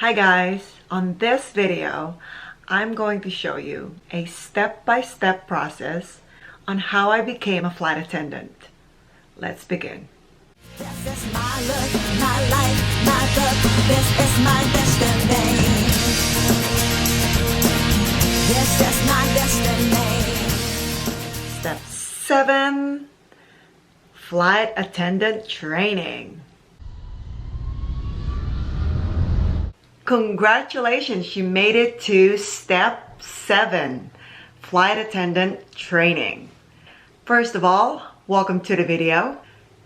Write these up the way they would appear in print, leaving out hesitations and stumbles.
Hi guys, on this video I'm going to show you a step-by-step process on how I became a flight attendant. Let's begin. This is my look, my life, my book. This is my destiny. This is my destiny. Step 7, flight attendant training. Congratulations, you made it to step 7, flight attendant training. First of all, welcome to the video.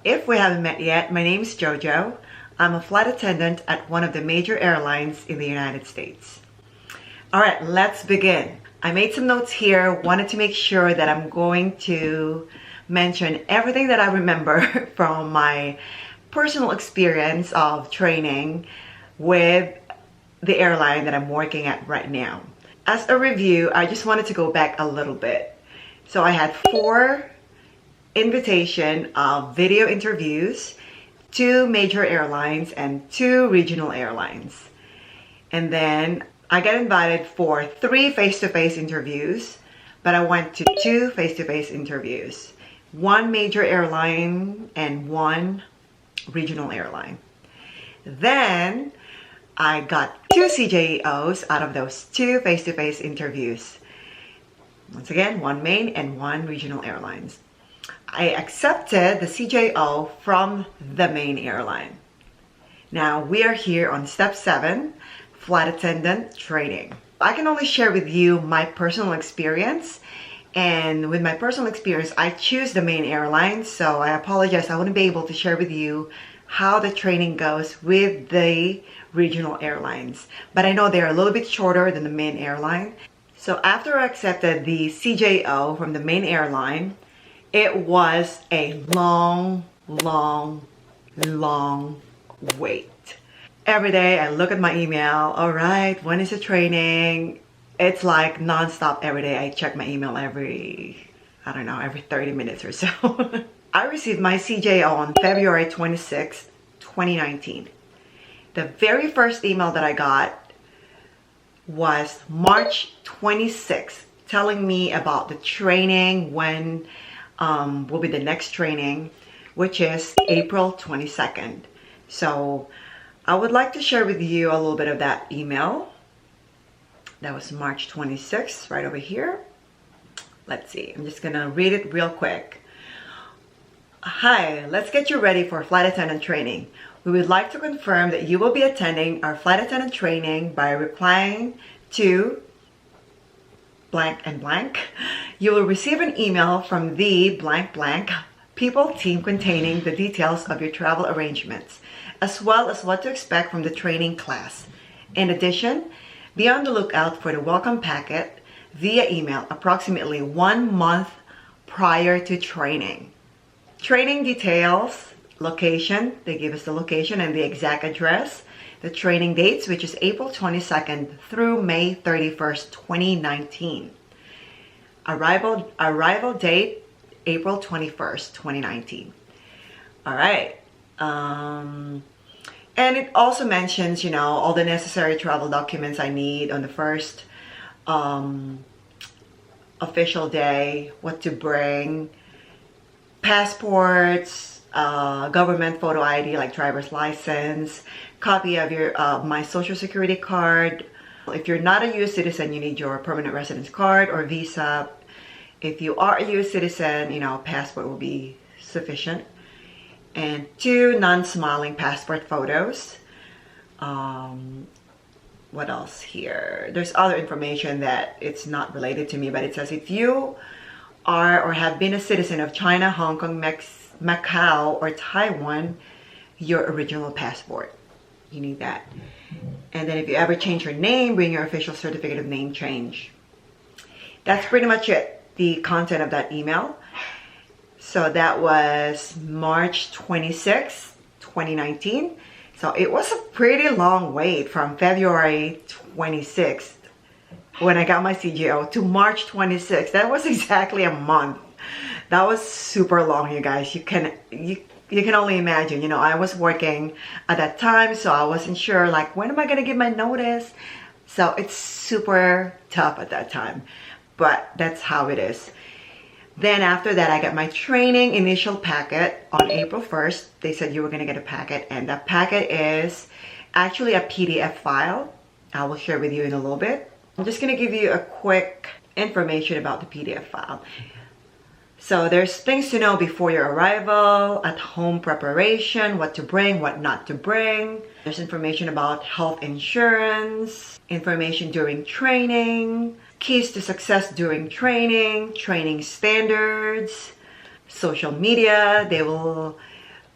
If we haven't met yet, my name is Jojo. I'm a flight attendant at one of the major airlines in the United States. All right, let's begin. I made some notes here, wanted to make sure that I'm going to mention everything that I remember from my personal experience of training with the airline that I'm working at right now. As a review, I just wanted to go back a little bit. So I had 4 invitation of video interviews, 2 major airlines and 2 regional airlines. And then I got invited for 3 face-to-face interviews, but I went to 2 face-to-face interviews, 1 major airline and 1 regional airline. Then I got 2 CJOs out of those 2 face-to-face interviews. Once again, 1 main and 1 regional airlines. I accepted the CJO from the main airline. Now we are here on step 7, flight attendant training. I can only share with you my personal experience, and with my personal experience, I choose the main airline, so I apologize, I wouldn't be able to share with you how the training goes with the regional airlines. But I know they're a little bit shorter than the main airline. So after I accepted the CJO from the main airline, it was a long wait. Every day I look at my email, all right, when is the training? It's like non-stop every day. I check my email every 30 minutes or so. I received my CJO on February 26, 2019. The very first email that I got was March 26th, telling me about the training, when will be the next training, which is April 22nd. So I would like to share with you a little bit of that email. That was March 26th, right over here. Let's see, I'm just gonna read it real quick. Hi, let's get you ready for flight attendant training. We would like to confirm that you will be attending our flight attendant training by replying to blank and blank. You will receive an email from the blank blank people team containing the details of your travel arrangements, as well as what to expect from the training class. In addition, be on the lookout for the welcome packet via email approximately 1 month prior to training. Training details, location, they give us the location and the exact address, the training dates, which is April 22nd through May 31st, 2019. Arrival date, April 21st, 2019. All right. And it also mentions, you know, all the necessary travel documents I need on the first official day, what to bring, passports, government photo ID like driver's license, copy of your my social security card. If you're not a US citizen, you need your permanent residence card or visa. If you are a US citizen, you know, passport will be sufficient. And 2 non-smiling passport photos. What else here? There's other information that it's not related to me, but it says if you are or have been a citizen of China, Hong Kong, Macau, or Taiwan, your original passport. You need that. And then if you ever change your name, bring your official certificate of name change. That's pretty much it, the content of that email. So that was March 26, 2019. So it was a pretty long wait from February 26th when I got my CJO to March 26th. That was exactly a month. That was super long, you guys. you can only imagine, you know, I was working at that time, so I wasn't sure, like, when am I gonna give my notice? So it's super tough at that time, but that's how it is. Then after that, I got my training initial packet on April 1st. They said you were gonna get a packet, and that packet is actually a PDF file. I will share with you in a little bit. I'm just gonna give you a quick information about the PDF file. So there's things to know before your arrival, at home preparation, what to bring, what not to bring. There's information about health insurance, information during training, keys to success during training, training standards, social media. They will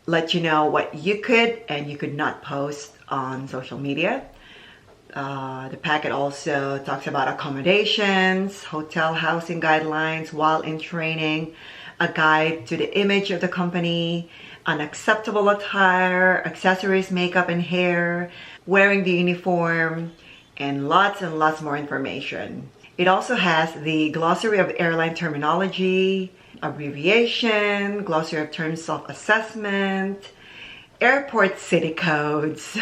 let you know what you could and you could not post on social media. The packet also talks about accommodations, hotel housing guidelines while in training, a guide to the image of the company, unacceptable attire, accessories, makeup and hair, wearing the uniform, and lots more information. It also has the glossary of airline terminology, abbreviation, glossary of terms self-assessment, airport city codes,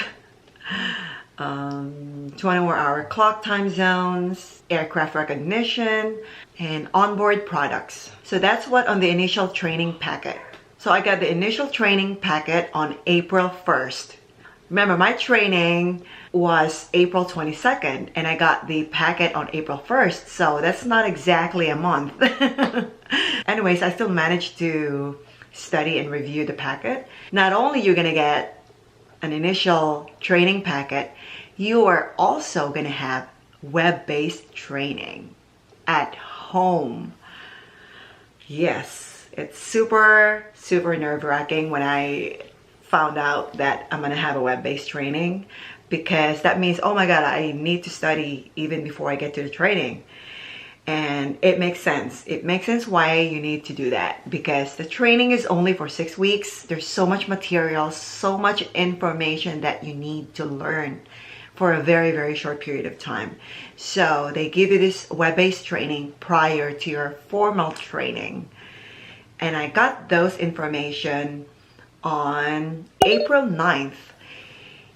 24-hour clock time zones, aircraft recognition, and onboard products. So that's what on the initial training packet. So I got the initial training packet on April 1st. Remember, my training was April 22nd, and I got the packet on April 1st, so that's not exactly a month. Anyways, I still managed to study and review the packet. Not only you're gonna get an initial training packet, you are also gonna have web-based training at home. Yes, it's super nerve-wracking when I found out that I'm gonna have a web-based training, because that means, oh my god, I need to study even before I get to the training. And it makes sense. It makes sense why you need to do that, because the training is only for 6 weeks. There's so much material, so much information that you need to learn for a very short period of time. So they give you this web-based training prior to your formal training. And I got those information on April 9th.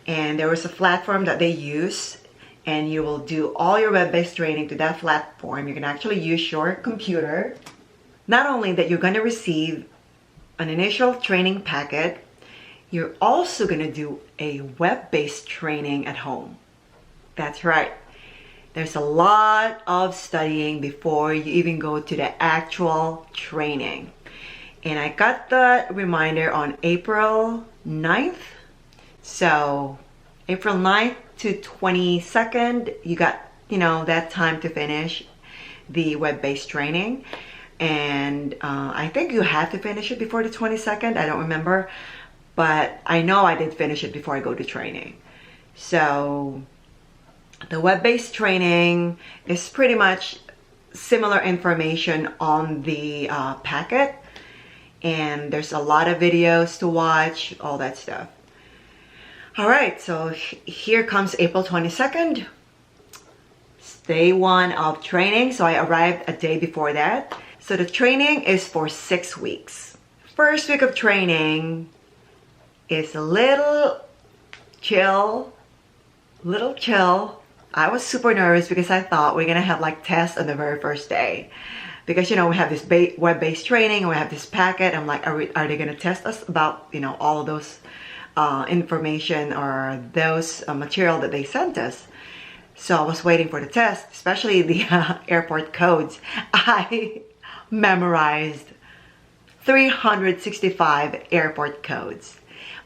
And there was a platform that they use, and you will do all your web-based training to that platform. You can actually use your computer. Not only that you're going to receive an initial training packet, you're also going to do a web-based training at home. That's right. There's a lot of studying before you even go to the actual training. And I got the reminder on April 9th. So April 9th to 22nd, you got, you know, that time to finish the web-based training. And I think you have to finish it before the 22nd. I don't remember, but I know I did finish it before I go to training. So the web-based training is pretty much similar information on the packet. And there's a lot of videos to watch, all that stuff. All right, so here comes April 22nd, day 1 of training. So I arrived a day before that. So the training is for 6 weeks. First week of training is a little chill. I was super nervous because I thought we're gonna have like tests on the very first day. Because, you know, we have this web-based training and we have this packet. I'm like, are they gonna test us about, you know, all of those information or those material that they sent us? So I was waiting for the test, especially the airport codes. I memorized 365 airport codes.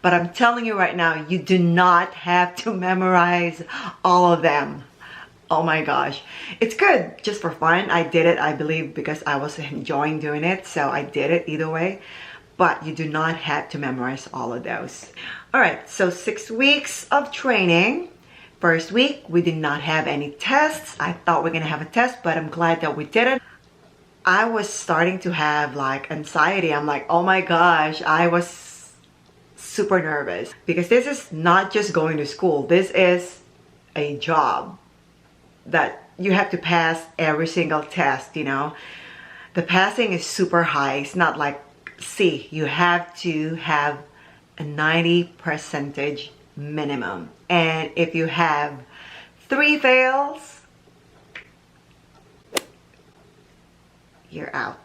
But I'm telling you right now, you do not have to memorize all of them. Oh my gosh. It's good just for fun. I did it, I believe, because I was enjoying doing it. So I did it either way. But you do not have to memorize all of those. All right, so 6 weeks of training. First week, we did not have any tests. I thought we were gonna have a test, but I'm glad that we didn't. I was starting to have like anxiety. I'm like, oh my gosh, I was super nervous. Because this is not just going to school. This is a job that you have to pass every single test, you know. The passing is super high. It's not like C. You have to have a 90% minimum. And if you have 3 fails, you're out.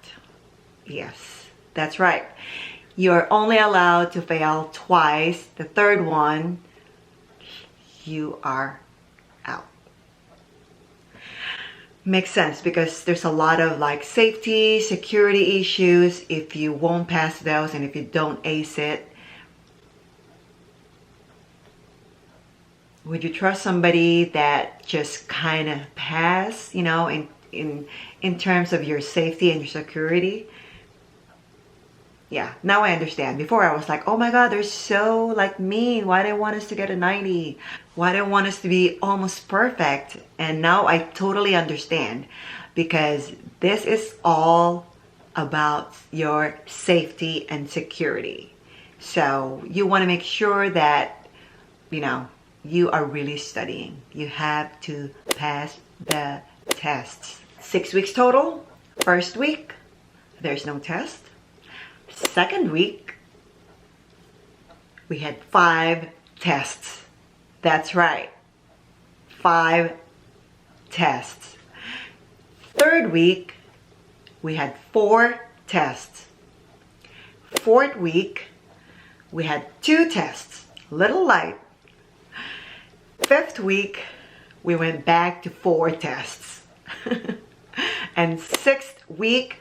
Yes, that's right. You're only allowed to fail twice. The third one, you are out. Makes sense because there's a lot of like safety, security issues if you won't pass those and if you don't ace it. Would you trust somebody that just kind of pass, you know, in terms of your safety and your security? Yeah, now I understand. Before I was like, oh my God, they're so like mean. Why do they want us to get a 90? Why do they want us to be almost perfect? And now I totally understand because this is all about your safety and security. So you want to make sure that, you know, you are really studying. You have to pass the tests. 6 weeks total. First week, there's no test. Second week, we had 5 tests. That's right, 5 tests. Third week, we had 4 tests. Fourth week, we had 2 tests, little light. Fifth week, we went back to 4 tests. And 6th week,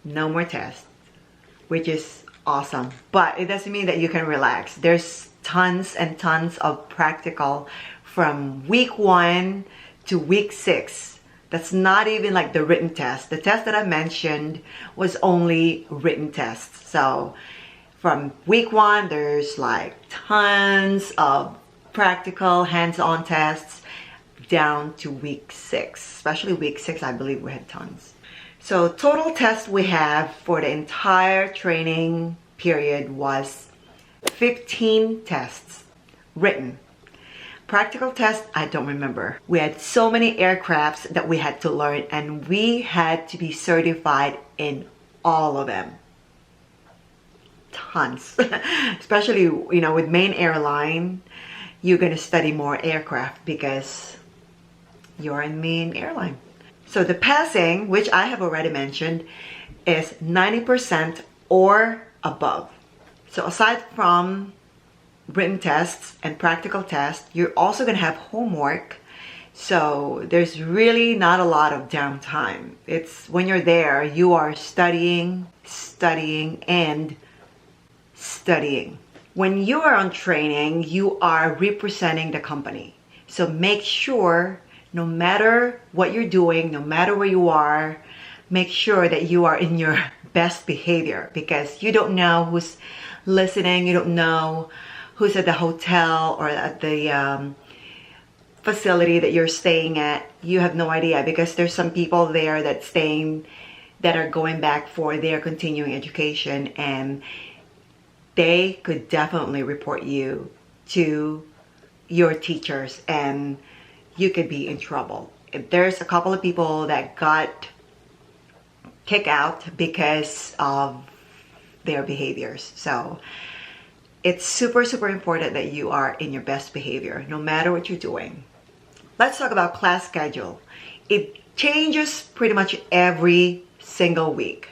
no more tests, which is awesome. But it doesn't mean that you can relax. There's tons and tons of practical from week 1 to week 6. That's not even like the written test. The test that I mentioned was only written tests. So from week 1, there's like tons of practical hands-on tests down to week 6. Especially week 6, I believe we had tons. So total tests we have for the entire training period was 15 tests written. Practical tests, I don't remember. We had so many aircrafts that we had to learn and we had to be certified in all of them. Tons. Especially, you know, with main airline, you're going to study more aircraft because you're in main airline. So the passing, which I have already mentioned, is 90% or above. So aside from written tests and practical tests, you're also going to have homework. So there's really not a lot of downtime. It's when you're there, you are studying, and studying. When you are on training, you are representing the company. So make sure no matter what you're doing, no matter where you are, make sure that you are in your best behavior because you don't know who's listening. You don't know who's at the hotel or at the facility that you're staying at. You have no idea because there's some people there that are going back for their continuing education and they could definitely report you to your teachers and you could be in trouble. There's a couple of people that got kicked out because of their behaviors. So it's super, super important that you are in your best behavior, no matter what you're doing. Let's talk about class schedule. It changes pretty much every single week.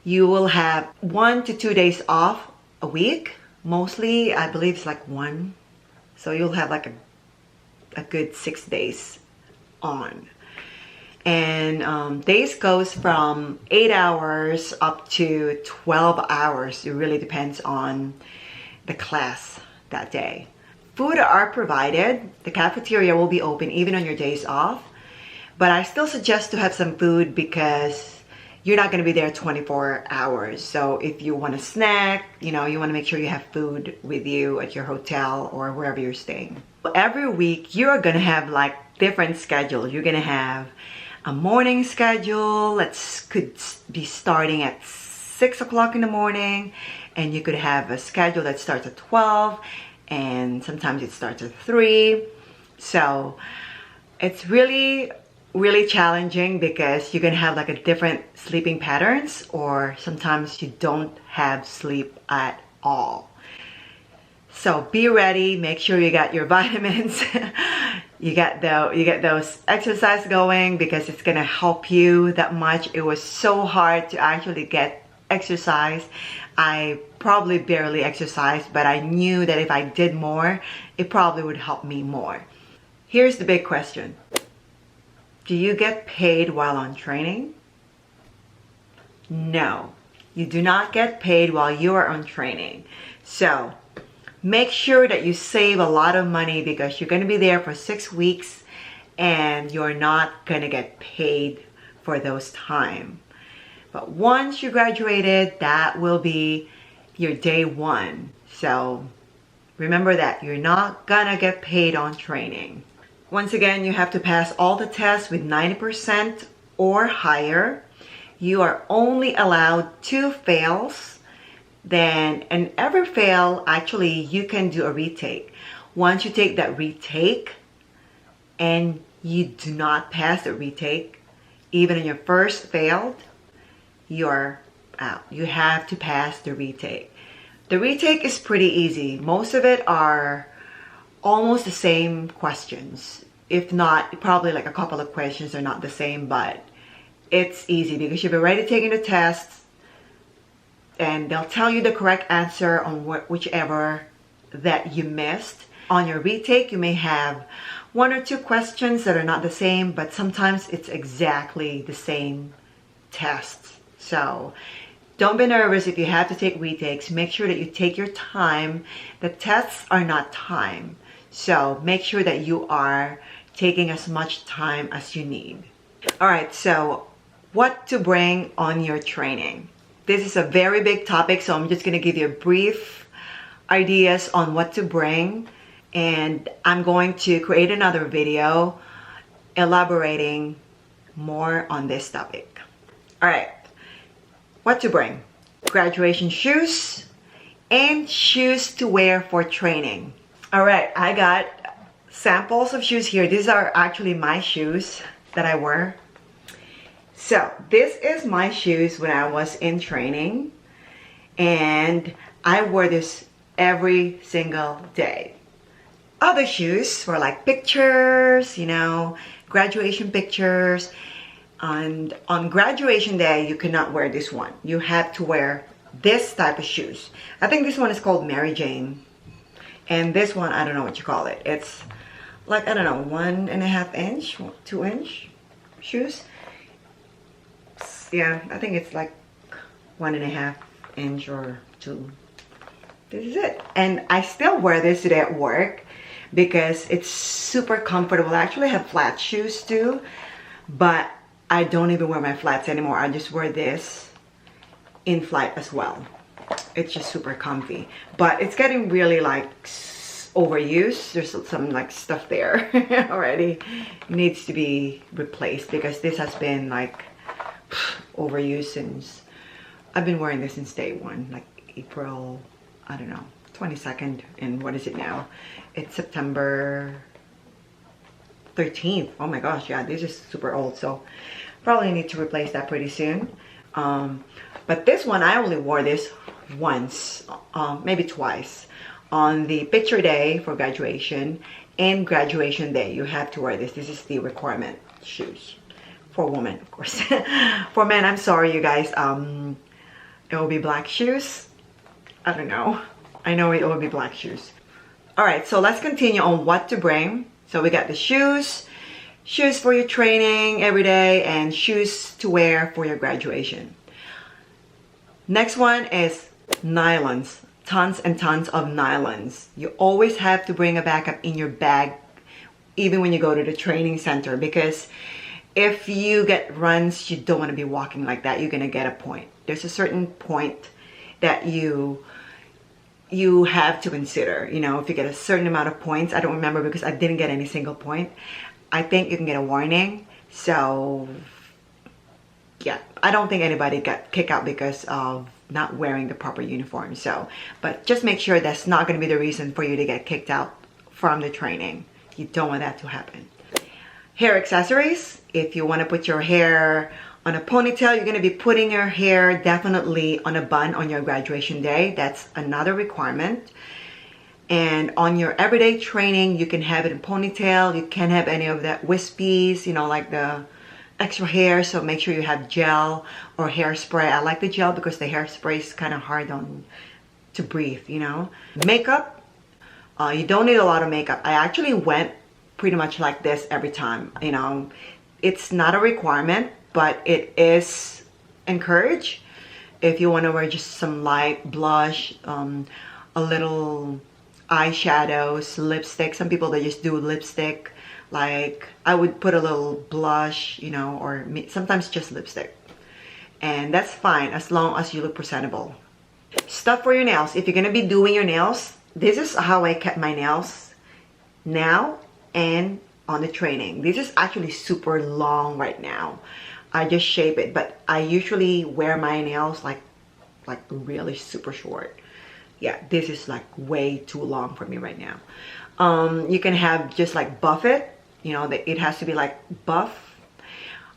You will have 1 to 2 days off a week. Mostly, I believe it's like 1. So you'll have like a good 6 days on. And days goes from 8 hours up to 12 hours. It really depends on the class that day. Food are provided. The cafeteria will be open even on your days off. But I still suggest to have some food because you're not going to be there 24 hours. So if you want a snack, you know, you want to make sure you have food with you at your hotel or wherever you're staying. Every week you're going to have like different schedules. You're going to have a morning schedule that could be starting at 6 o'clock in the morning, and you could have a schedule that starts at 12 and sometimes it starts at 3. So it's really challenging because you're gonna have like a different sleeping patterns, or sometimes you don't have sleep at all. So be ready, make sure you got your vitamins, you get those exercise going, because it's gonna help you that much. It was so hard to actually get exercise. I probably barely exercised, but I knew that if I did more, it probably would help me more. Here's the big question. Do you get paid while on training? No, you do not get paid while you are on training. So make sure that you save a lot of money, because you're going to be there for 6 weeks and you're not going to get paid for those time. But once you graduated, that will be your day one. So remember that you're not going to get paid on training. Once again, you have to pass all the tests with 90% or higher. You are only allowed 2 fails. Then in every fail, actually, you can do a retake. Once you take that retake and you do not pass the retake, even in your first failed, you're out. You have to pass the retake. The retake is pretty easy. Most of it are almost the same questions. If not, probably like a couple of questions are not the same, but it's easy because you've already taken the test and they'll tell you the correct answer on whichever that you missed. On your retake, you may have 1 or 2 questions that are not the same, but sometimes it's exactly the same test. So don't be nervous if you have to take retakes. Make sure that you take your time. The tests are not time. So make sure that you are taking as much time as you need. All right, so what to bring on your training. This is a very big topic, so I'm just gonna give you a brief ideas on what to bring. And I'm going to create another video elaborating more on this topic. All right, what to bring. Graduation shoes and shoes to wear for training. All right, I got samples of shoes here. These are actually my shoes that I wear. So this is my shoes when I was in training, and I wore this every single day. Other shoes for like pictures, you know, graduation pictures. And on graduation day, you cannot wear this one. You have to wear this type of shoes. I think this one is called Mary Jane. And this one, I don't know what you call it. It's like, I don't know, 1.5 inch, 2 inch shoes. Yeah, I think it's like 1.5 inch or 2. This is it. And I still wear this today at work because it's super comfortable. I actually have flat shoes too, but I don't even wear my flats anymore. I just wear this in flight as well. It's just super comfy, but it's getting really like overused. There's some like stuff there already. It needs to be replaced because this has been like overused since I've been wearing this since day one, like April, I don't know, 22nd, and what is it now? It's September 13th. Oh my gosh, yeah, this is super old, so probably need to replace that pretty soon. But this one, I only wore this once, maybe twice. On the picture day for graduation and graduation day, you have to wear this. This is the requirement shoes. For women, of course. For men, I'm sorry, you guys. It will be black shoes. I don't know. I know it will be black shoes. All right, so let's continue on what to bring. So we got the shoes for your training every day, and shoes to wear for your graduation. Next one is nylons. Tons and tons of nylons. You always have to bring a backup in your bag, even when you go to the training center, because if you get runs, you don't want to be walking like that. You're gonna get a point. There's a certain point that you have to consider. You know, if you get a certain amount of points, I don't remember because I didn't get any single point. I think you can get a warning. So yeah, I don't think anybody got kicked out because of not wearing the proper uniform. So, but just make sure that's not going to be the reason for you to get kicked out from the training. You don't want that to happen. Hair accessories. If you want to put your hair On a ponytail, you're gonna be putting your hair definitely on a bun on your graduation day. That's another requirement. And on your everyday training, you can have it in ponytail. You can't have any of that wispies, you know, like the extra hair. So make sure you have gel or hairspray. I like the gel because the hairspray is kind of hard to breathe, you know. Makeup, you don't need a lot of makeup. I actually went pretty much like this every time, you know. It's not a requirement, but it is encouraged. If you want to wear just some light blush, a little eyeshadows, lipstick. Some people, they just do lipstick. Like I would put a little blush, you know, or sometimes just lipstick. And that's fine as long as you look presentable. Stuff for your nails. If you're gonna be doing your nails, this is how I kept my nails now and on the training. This is actually super long right now. I just shape it, but I usually wear my nails like really super short. Yeah, this is like way too long for me right now. You can have just like buff it, you know, it has to be like buff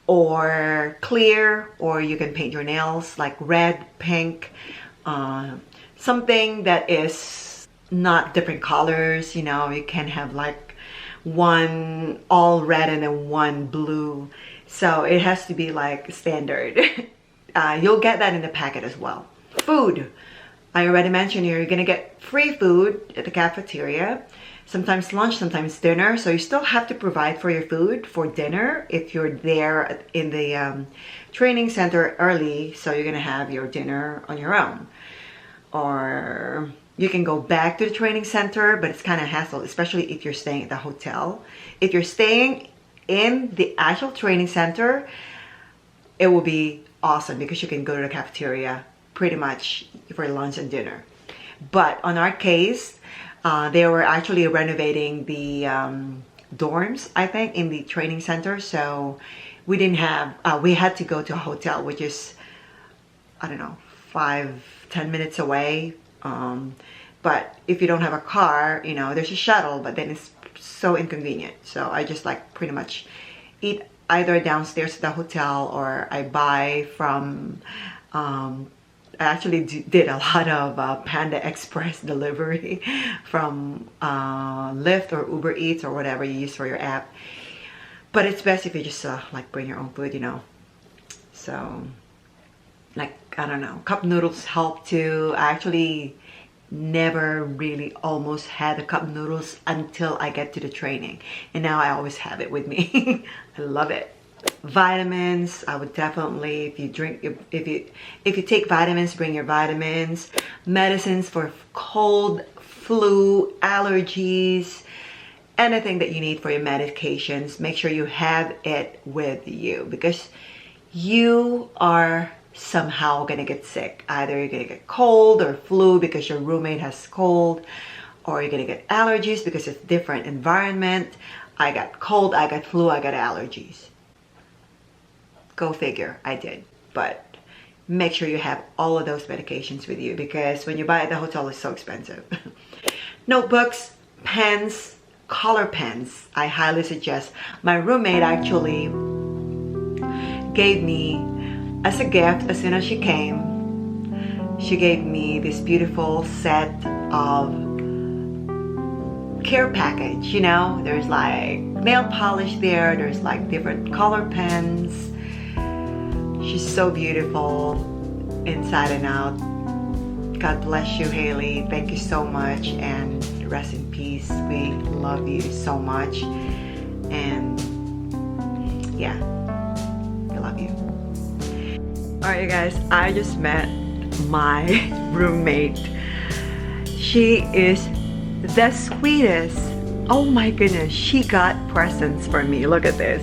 or clear, or you can paint your nails like red, pink, something that is not different colors, you know. You can have like one all red and then one blue. So it has to be like standard. You'll get that in the packet as well. Food. I already mentioned you're gonna get free food at the cafeteria. Sometimes lunch, sometimes dinner. So you still have to provide for your food for dinner if you're there in the training center early. So you're gonna have your dinner on your own. Or you can go back to the training center, but it's kind of hassle, especially if you're staying at the hotel. If you're staying in the actual training center, it will be awesome because you can go to the cafeteria pretty much for lunch and dinner. But on our case, they were actually renovating the dorms, I think, in the training center. So we didn't have, we had to go to a hotel, which is, I don't know, 5-10 minutes away. But if you don't have a car, you know, there's a shuttle, but then it's so inconvenient. So I just like pretty much eat either downstairs at the hotel, or I buy from, I actually did a lot of Panda Express delivery from Lyft or Uber Eats or whatever you use for your app. But it's best if you just like bring your own food, you know. So like, I don't know, cup noodles help too. I actually never really almost had the cup noodles until I get to the training, and now I always have it with me. I love it. Vitamins, I would definitely, if you drink, if you take vitamins, bring your vitamins. Medicines for cold, flu, allergies, anything that you need for your medications, make sure you have it with you, because you are somehow gonna get sick. Either you're gonna get cold or flu because your roommate has cold, or you're gonna get allergies because it's different environment. I got cold, I got flu, I got allergies. Go figure, I did. But make sure you have all of those medications with you, because when you buy at the hotel, it's so expensive. Notebooks, pens, color pens, I highly suggest. My roommate actually gave me as a gift, as soon as she came, she gave me this beautiful set of care package, you know. There's like nail polish there, there's like different color pens. She's so beautiful inside and out. God bless you, Haley. Thank you so much, and rest in peace. We love you so much, and yeah, I love you. All right, you guys, I just met my roommate. She is the sweetest. Oh my goodness, she got presents for me. Look at this.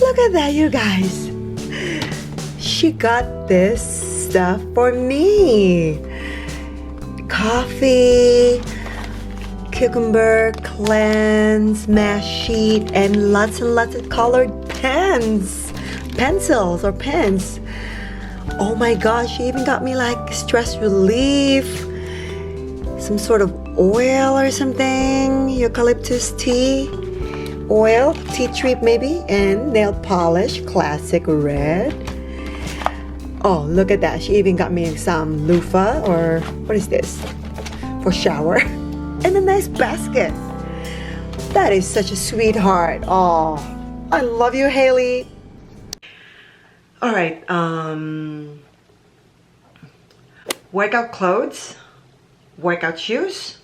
Look at that, you guys. She got this stuff for me. Coffee, cucumber cleanse, mask sheet, and lots of colored pens, pencils or pens. Oh my gosh, she even got me like stress relief, some sort of oil or something, eucalyptus tea. oil, tea tree maybe, and nail polish, classic red. Oh, look at that. She even got me some loofah, or what is this? For shower. And a nice basket. That is such a sweetheart. Oh, I love you, Haley. All right, workout clothes, workout shoes,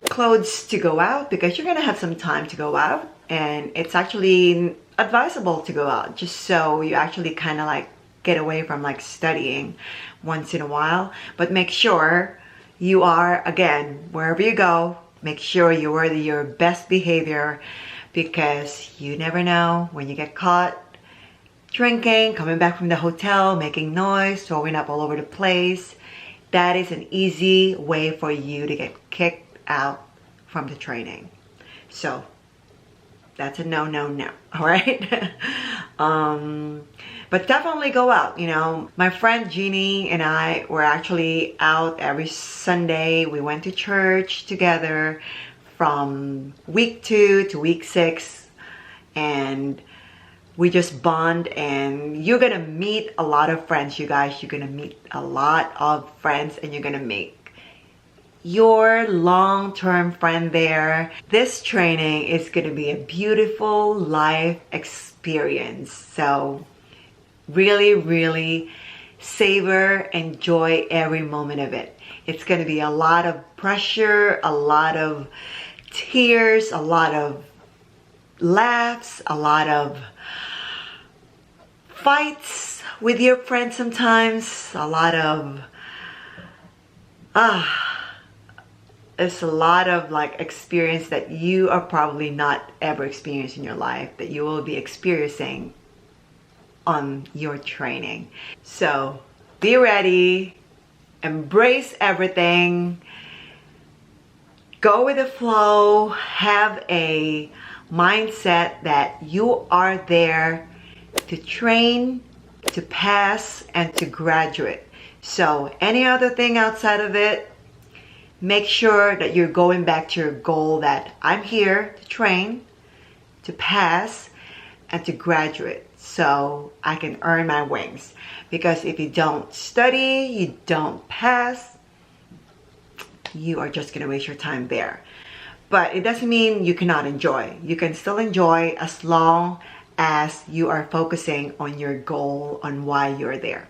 clothes to go out, because you're gonna have some time to go out, and it's actually advisable to go out just so you actually kind of like get away from like studying once in a while. But make sure you are, again, wherever you go, make sure you are your best behavior, because you never know when you get caught drinking, coming back from the hotel, making noise, throwing up all over the place. That is an easy way for you to get kicked out from the training. So that's a no, all right? But definitely go out. You know, my friend Jeannie and I were actually out every Sunday. We went to church together from week 2 to week 6, and we just bond, and you're gonna meet a lot of friends, you guys. You're gonna meet a lot of friends, and you're gonna make your long-term friend there. This training is gonna be a beautiful life experience. So really, really savor, enjoy every moment of it. It's gonna be a lot of pressure, a lot of tears, a lot of laughs, a lot of fights with your friends sometimes, a lot of it's a lot of like experience that you are probably not ever experienced in your life, that you will be experiencing on your training. So be ready, embrace everything, go with the flow, have a mindset that you are there to train, to pass, and to graduate. So any other thing outside of it, make sure that you're going back to your goal, that I'm here to train, to pass, and to graduate, so I can earn my wings. Because if you don't study, you don't pass, you are just gonna waste your time there. But it doesn't mean you cannot enjoy. You can still enjoy as long as you are focusing on your goal, on why you're there.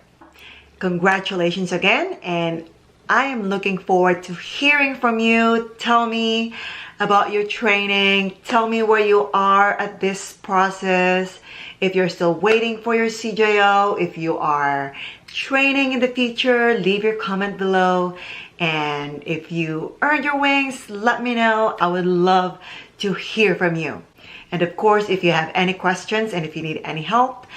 Congratulations again, and I am looking forward to hearing from you. Tell me about your training. Tell me where you are at this process. If you're still waiting for your CJO, if you are training in the future, leave your comment below. And if you earned your wings, let me know. I would love to hear from you. And of course, if you have any questions and if you need any help,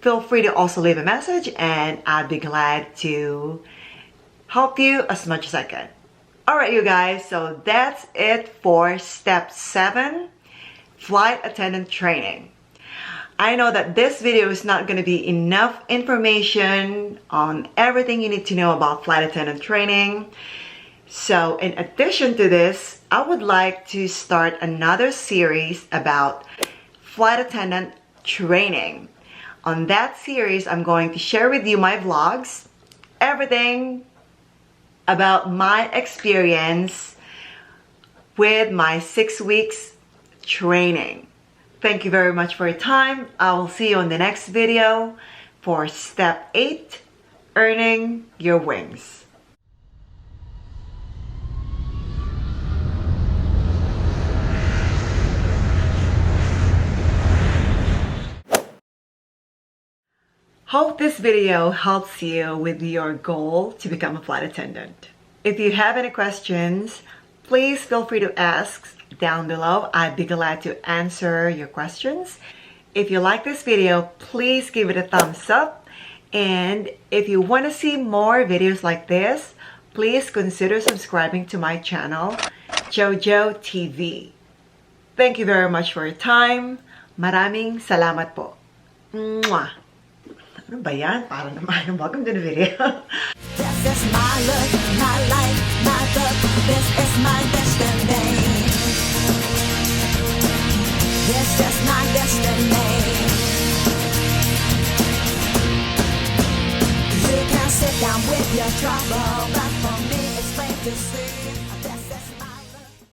feel free to also leave a message, and I'd be glad to help you as much as I can. All right, you guys, so that's it for step 7, flight attendant training. I know that this video is not going to be enough information on everything you need to know about flight attendant training. So in addition to this, I would like to start another series about flight attendant training. On that series, I'm going to share with you my vlogs, everything about my experience with my 6 weeks training. Thank you very much for your time. I will see you on the next video for step 8, earning your wings. Hope this video helps you with your goal to become a flight attendant. If you have any questions, please feel free to ask down below. I'd be glad to answer your questions. If you like this video, please give it a thumbs up. And if you want to see more videos like this, please consider subscribing to my channel, Jojo TV. Thank you very much for your time. Maraming salamat po. Mwah! Ano ba yan? Parang naman. Welcome to the video. This is my look, my life, my look. This is my destiny. I'm with you. Trouble, but for me it's plain to see.